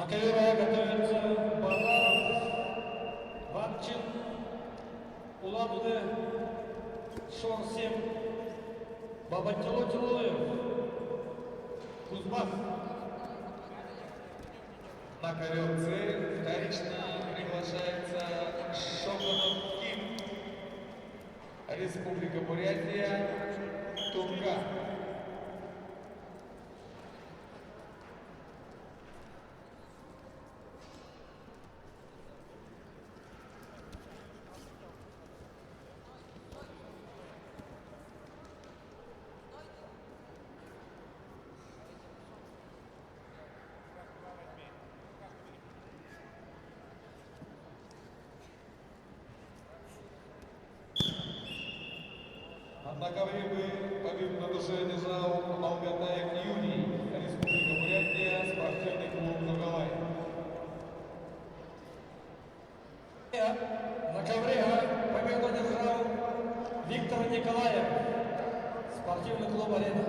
ковера готовятся Базаров, Ватчин, Улан-Удэ, Шорсем, Бабатило-Тилоев, Кузбасс. На ковер С вторично приглашается Шопанов Ким, Республика Бурятия, Тунга. На ковре победу на душе одержал Алгатаев Юрий, Республика Бурятия, спортивный клуб «Нугалай». На ковре победу одержал Виктор Николаев, спортивный клуб «Арена».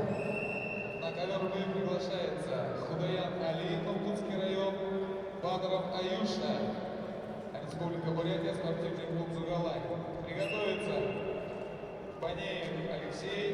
На ковер приглашается Худаян Али, Алтунский район, Бадаров Аюша, Республика Бурятия, спортивный клуб «Нугалай». Приготовиться Банеев Алексей,